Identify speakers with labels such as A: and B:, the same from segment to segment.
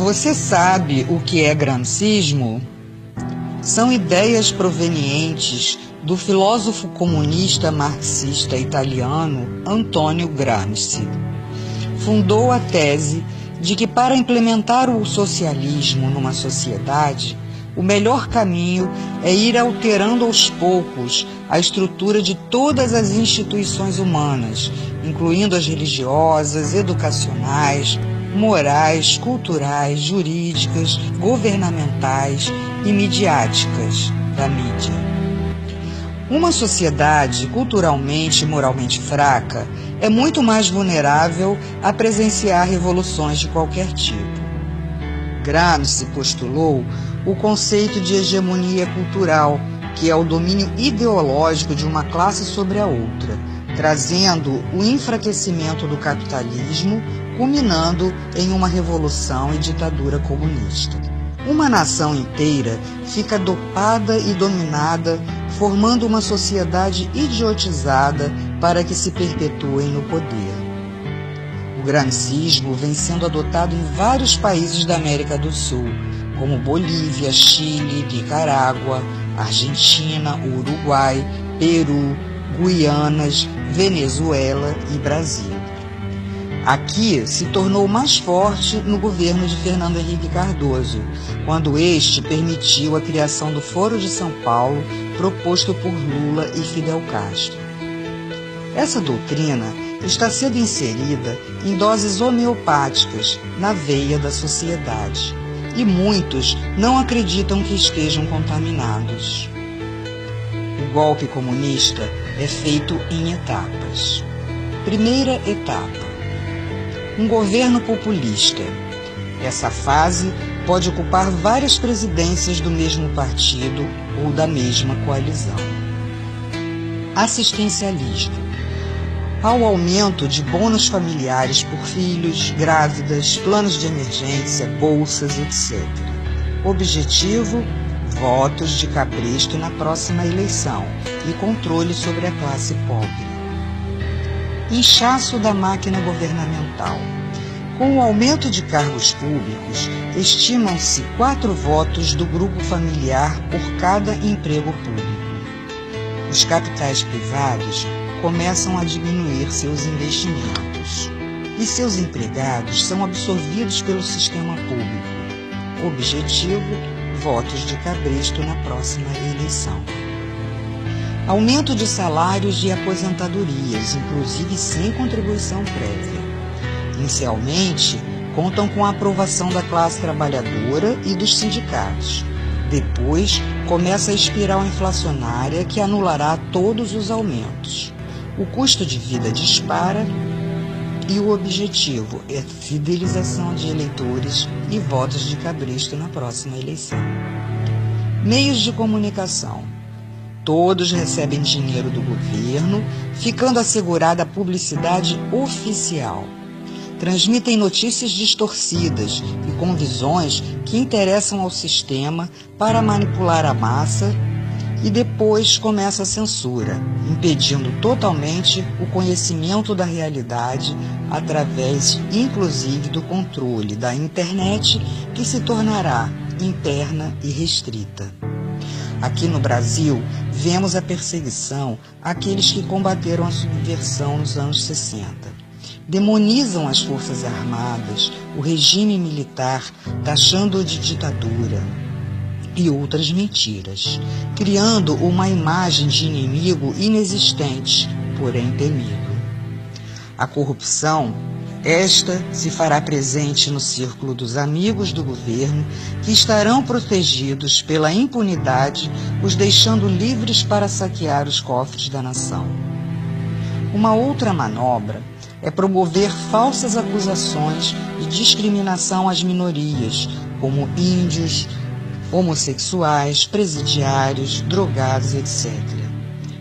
A: Você sabe o que é gramscismo? São ideias provenientes do filósofo comunista marxista italiano Antonio Gramsci. Fundou a tese de que para implementar o socialismo numa sociedade, o melhor caminho é ir alterando aos poucos a estrutura de todas as instituições humanas, incluindo as religiosas, educacionais, morais, culturais, jurídicas, governamentais e midiáticas da mídia. Uma sociedade culturalmente e moralmente fraca é muito mais vulnerável a presenciar revoluções de qualquer tipo. Gramsci postulou o conceito de hegemonia cultural, que é o domínio ideológico de uma classe sobre a outra, trazendo o enfraquecimento do capitalismo, culminando em uma revolução e ditadura comunista. Uma nação inteira fica dopada e dominada, formando uma sociedade idiotizada para que se perpetuem no poder. O gramscismo vem sendo adotado em vários países da América do Sul, como Bolívia, Chile, Nicarágua, Argentina, Uruguai, Peru, Guianas, Venezuela e Brasil. Aqui se tornou mais forte no governo de Fernando Henrique Cardoso, quando este permitiu a criação do Foro de São Paulo, proposto por Lula e Fidel Castro. Essa doutrina está sendo inserida em doses homeopáticas na veia da sociedade, e muitos não acreditam que estejam contaminados. O golpe comunista é feito em etapas. Primeira etapa: um governo populista. Essa fase pode ocupar várias presidências do mesmo partido ou da mesma coalizão. Assistencialismo. Ao aumento de bônus familiares por filhos, grávidas, planos de emergência, bolsas, etc. Objetivo: votos de cabresto na próxima eleição e controle sobre a classe pobre. Inchaço da máquina governamental. Com o aumento de cargos públicos, estimam-se 4 votos do grupo familiar por cada emprego público. Os capitais privados começam a diminuir seus investimentos e seus empregados são absorvidos pelo sistema público. Objetivo: votos de cabresto na próxima eleição. Aumento de salários e aposentadorias, inclusive sem contribuição prévia. Inicialmente, contam com a aprovação da classe trabalhadora e dos sindicatos. Depois, começa a espiral inflacionária que anulará todos os aumentos. O custo de vida dispara e o objetivo é fidelização de eleitores e votos de cabresto na próxima eleição. Meios de comunicação. Todos recebem dinheiro do governo, ficando assegurada a publicidade oficial. Transmitem notícias distorcidas e com visões que interessam ao sistema para manipular a massa, e depois começa a censura, impedindo totalmente o conhecimento da realidade através, inclusive, do controle da internet, que se tornará interna e restrita. Aqui no Brasil, vemos a perseguição àqueles que combateram a subversão nos anos 60. Demonizam as Forças Armadas, o regime militar, taxando-o de ditadura e outras mentiras, criando uma imagem de inimigo inexistente, porém temível. A corrupção, esta se fará presente no círculo dos amigos do governo, que estarão protegidos pela impunidade, os deixando livres para saquear os cofres da nação. Uma outra manobra é promover falsas acusações de discriminação às minorias, como índios, homossexuais, presidiários, drogados, etc.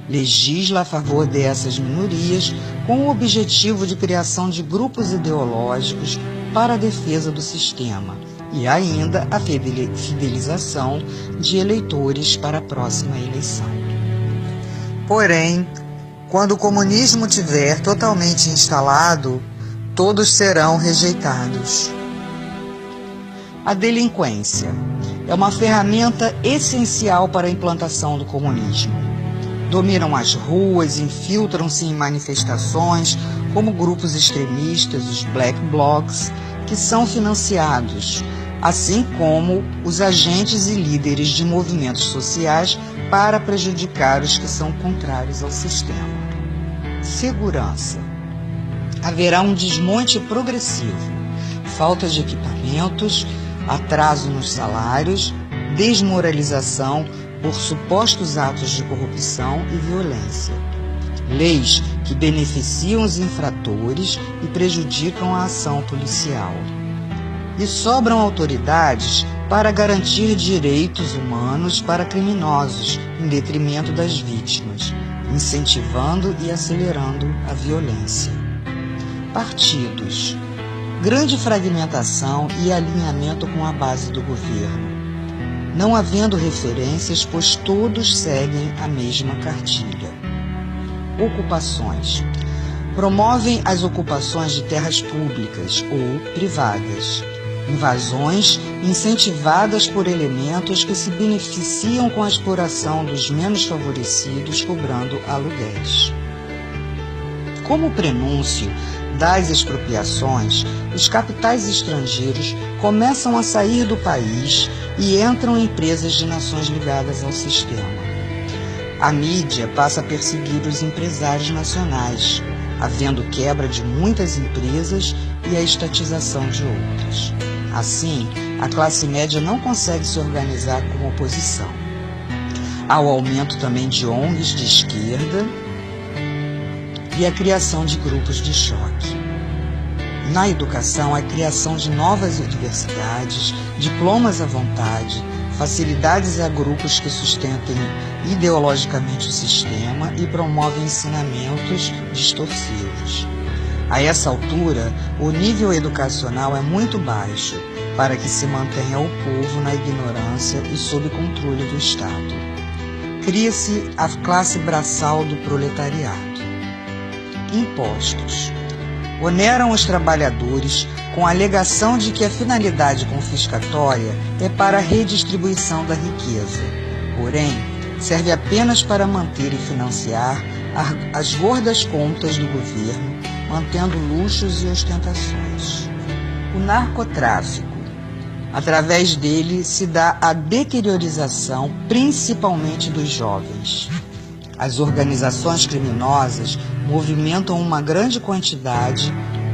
A: Legisla a favor dessas minorias com o objetivo de criação de grupos ideológicos para a defesa do sistema e ainda a fidelização de eleitores para a próxima eleição. Porém, quando o comunismo tiver totalmente instalado, todos serão rejeitados. A delinquência é uma ferramenta essencial para a implantação do comunismo. Dominam as ruas, infiltram-se em manifestações como grupos extremistas, os Black Blocs, que são financiados, assim como os agentes e líderes de movimentos sociais para prejudicar os que são contrários ao sistema. Segurança. Haverá um desmonte progressivo, falta de equipamentos, atraso nos salários, desmoralização por supostos atos de corrupção e violência. Leis que beneficiam os infratores e prejudicam a ação policial. E sobram autoridades para garantir direitos humanos para criminosos, em detrimento das vítimas, incentivando e acelerando a violência. Partidos. Grande fragmentação e alinhamento com a base do governo, não havendo referências, pois todos seguem a mesma cartilha. Ocupações. Promovem as ocupações de terras públicas ou privadas. Invasões incentivadas por elementos que se beneficiam com a exploração dos menos favorecidos, cobrando aluguéis. Como prenúncio das expropriações, os capitais estrangeiros começam a sair do país e entram empresas de nações ligadas ao sistema. A mídia passa a perseguir os empresários nacionais, havendo quebra de muitas empresas e a estatização de outras. Assim, a classe média não consegue se organizar como oposição. Há o aumento também de ONGs de esquerda e a criação de grupos de choque. Na educação, a criação de novas universidades, diplomas à vontade, facilidades a grupos que sustentem ideologicamente o sistema e promovem ensinamentos distorcidos. A essa altura, o nível educacional é muito baixo para que se mantenha o povo na ignorância e sob controle do Estado. Cria-se a classe braçal do proletariado. Impostos. Oneram os trabalhadores com a alegação de que a finalidade confiscatória é para a redistribuição da riqueza. Porém, serve apenas para manter e financiar as gordas contas do governo, mantendo luxos e ostentações. O narcotráfico. Através dele se dá a deteriorização, principalmente dos jovens. As organizações criminosas movimentam uma grande quantidade,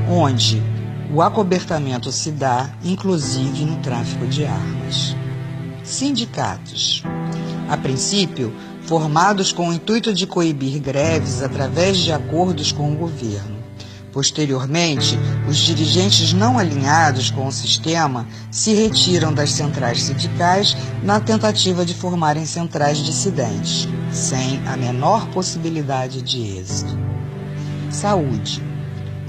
A: onde o acobertamento se dá, inclusive no tráfico de armas. Sindicatos. A princípio, formados com o intuito de coibir greves através de acordos com o governo. Posteriormente, os dirigentes não alinhados com o sistema se retiram das centrais sindicais na tentativa de formarem centrais dissidentes, sem a menor possibilidade de êxito. Saúde.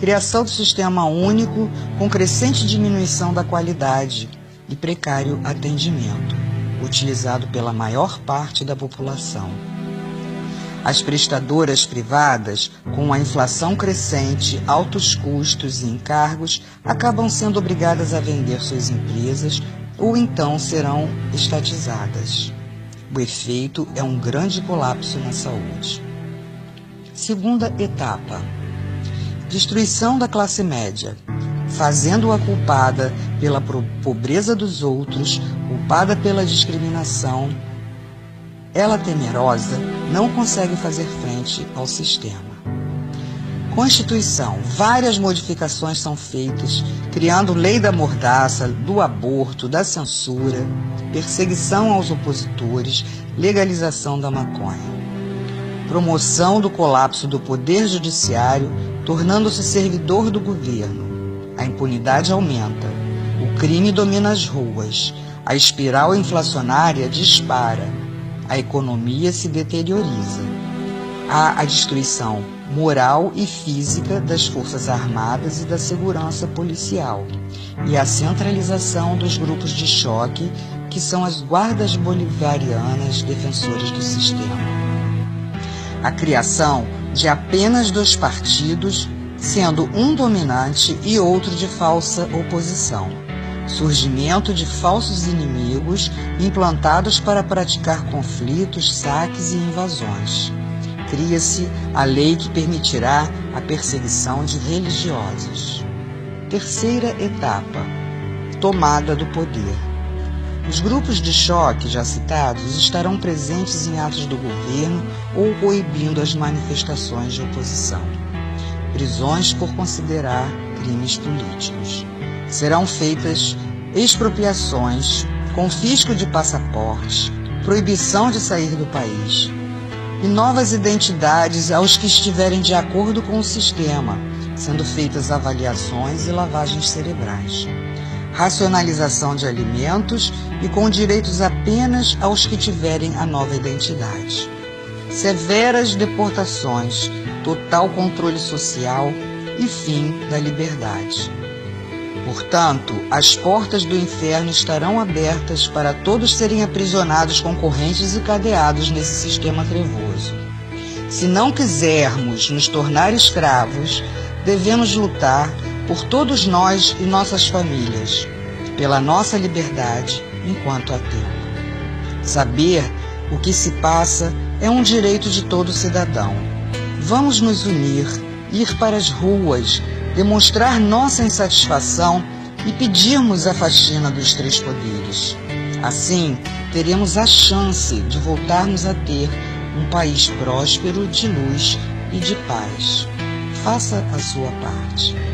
A: Criação do sistema único com crescente diminuição da qualidade e precário atendimento, utilizado pela maior parte da população. As prestadoras privadas, com a inflação crescente, altos custos e encargos, acabam sendo obrigadas a vender suas empresas ou então serão estatizadas. O efeito é um grande colapso na saúde. Segunda etapa. Destruição da classe média, fazendo-a culpada pela pobreza dos outros, culpada pela discriminação. Ela, temerosa, não consegue fazer frente ao sistema. Constituição. Várias modificações são feitas, criando lei da mordaça, do aborto, da censura, perseguição aos opositores, legalização da maconha. Promoção do colapso do poder judiciário, tornando-se servidor do governo. A impunidade aumenta, o crime domina as ruas, a espiral inflacionária dispara. A economia se deterioriza. Há a destruição moral e física das Forças Armadas e da segurança policial, e a centralização dos grupos de choque, que são as guardas bolivarianas defensoras do sistema. A criação de apenas 2 partidos, sendo um dominante e outro de falsa oposição, surgimento de falsos inimigos implantados para praticar conflitos, saques e invasões. Cria-se a lei que permitirá a perseguição de religiosos. Terceira etapa: tomada do poder. Os grupos de choque já citados estarão presentes em atos do governo ou coibindo as manifestações de oposição. Prisões por considerar crimes políticos. Serão feitas expropriações, confisco de passaportes, proibição de sair do país e novas identidades aos que estiverem de acordo com o sistema, sendo feitas avaliações e lavagens cerebrais. Racionalização de alimentos e com direitos apenas aos que tiverem a nova identidade. Severas deportações, total controle social e fim da liberdade. Portanto, as portas do inferno estarão abertas para todos serem aprisionados com correntes e cadeados nesse sistema trevoso. Se não quisermos nos tornar escravos, devemos lutar por todos nós e nossas famílias, pela nossa liberdade enquanto há tempo. Saber o que se passa é um direito de todo cidadão. Vamos nos unir, ir para as ruas, demonstrar nossa insatisfação e pedirmos a faxina dos três poderes. Assim, teremos a chance de voltarmos a ter um país próspero, de luz e de paz. Faça a sua parte.